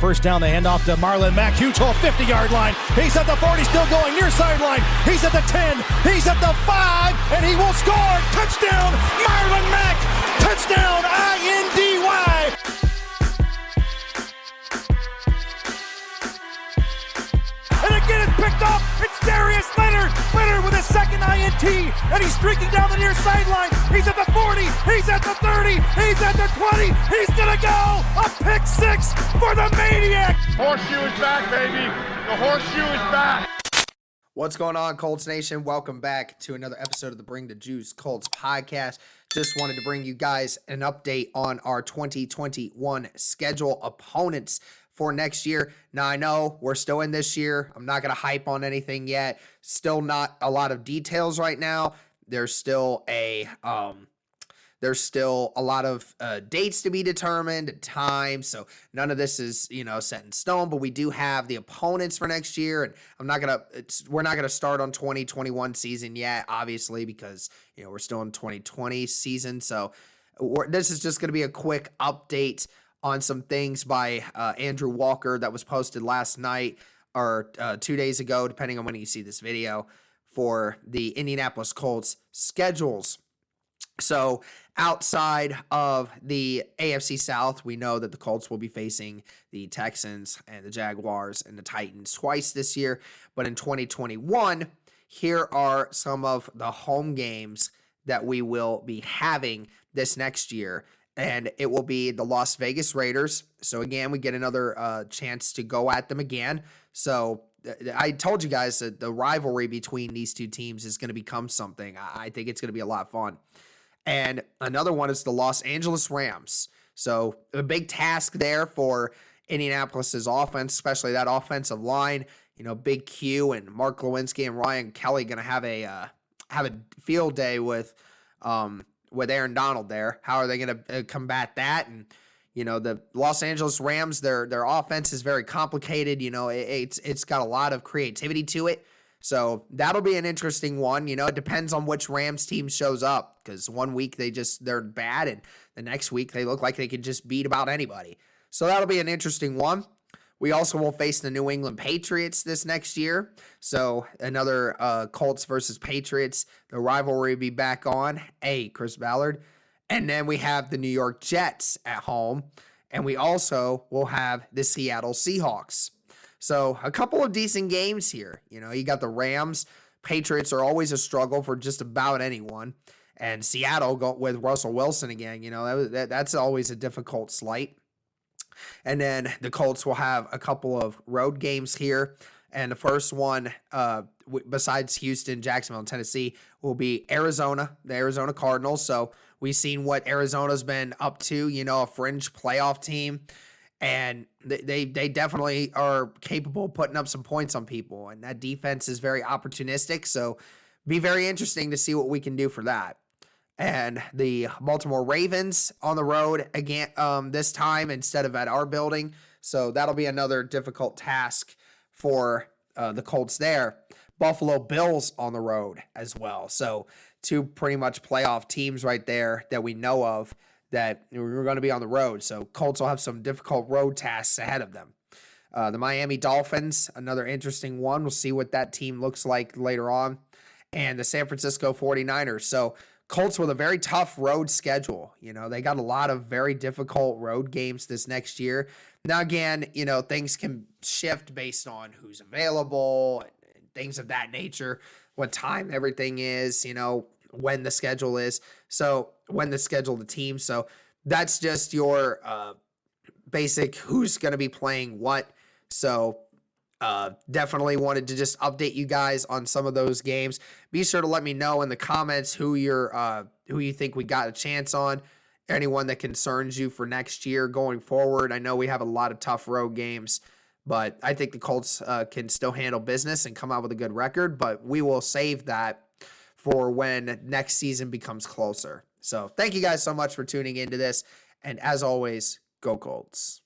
first down. They hand off to Marlon Mack. Huge hole, 50-yard line. He's at the 40, still going near sideline. He's at the 10. He's at the 5, and he will score. Touchdown, Marlon Mack. Touchdown, I-N-D-Y. And again, it's picked up. It's Darius Leonard. Leonard with his second INT, and he's streaking down the near sideline. He's at the 40. He's at the 30. He's at the 20. He's going to go. A pick six for the Maniac. Horseshoe is back, baby. The horseshoe is back. What's going on, Colts Nation? Welcome back to another episode of the Bring the Juice Colts podcast. Just wanted to bring you guys an update on our 2021 schedule opponents for next year. Now, I know we're still in this year. I'm not going to hype on anything yet. Still not a lot of details right now. There's still a lot of dates to be determined, time. So none of this is, set in stone, but we do have the opponents for next year. And we're not going to start on 2021 season yet, obviously, because, we're still in 2020 season. So this is just going to be a quick update on some things by Andrew Walker that was posted last night or 2 days ago, depending on when you see this video, for the Indianapolis Colts schedules. So outside of the AFC South, we know that the Colts will be facing the Texans and the Jaguars and the Titans twice this year. But in 2021, here are some of the home games that we will be having this next year. And it will be the Las Vegas Raiders. So again, we get another chance to go at them again. So I told you guys that the rivalry between these two teams is going to become something. I think it's going to be a lot of fun. And another one is the Los Angeles Rams. So a big task there for Indianapolis's offense, especially that offensive line. Big Q and Mark Lewinsky and Ryan Kelly going to have a field day with Aaron Donald there. How are they going to combat that? And the Los Angeles Rams, their offense is very complicated. It's got a lot of creativity to it. So that'll be an interesting one. It depends on which Rams team shows up, because one week they're bad, and the next week they look like they could just beat about anybody. So that'll be an interesting one. We also will face the New England Patriots this next year. So another Colts versus Patriots. The rivalry will be back on. Chris Ballard. And then we have the New York Jets at home. And we also will have the Seattle Seahawks. So a couple of decent games here. You got the Rams. Patriots are always a struggle for just about anyone. And Seattle with Russell Wilson again. That's always a difficult slight. And then the Colts will have a couple of road games here. And the first one, besides Houston, Jacksonville, and Tennessee, will be Arizona, the Arizona Cardinals. So we've seen what Arizona's been up to, a fringe playoff team. And they definitely are capable of putting up some points on people. And that defense is very opportunistic. So be very interesting to see what we can do for that. And the Baltimore Ravens on the road again this time instead of at our building. So that'll be another difficult task for the Colts there. Buffalo Bills on the road as well. So two pretty much playoff teams right there that we know of that we're going to be on the road. So Colts will have some difficult road tasks ahead of them. The Miami Dolphins, another interesting one. We'll see what that team looks like later on. And the San Francisco 49ers. So Colts with a very tough road schedule. They got a lot of very difficult road games this next year. Now, again, things can shift based on who's available and things of that nature, what time everything is, when the schedule is. So when the schedule of the team. So that's just your basic who's going to be playing what. So definitely wanted to just update you guys on some of those games. Be sure to let me know in the comments who you think we got a chance on. Anyone that concerns you for next year going forward. I know we have a lot of tough road games, but I think the Colts can still handle business and come out with a good record, but we will save that for when next season becomes closer. So thank you guys so much for tuning into this. And as always, go Colts.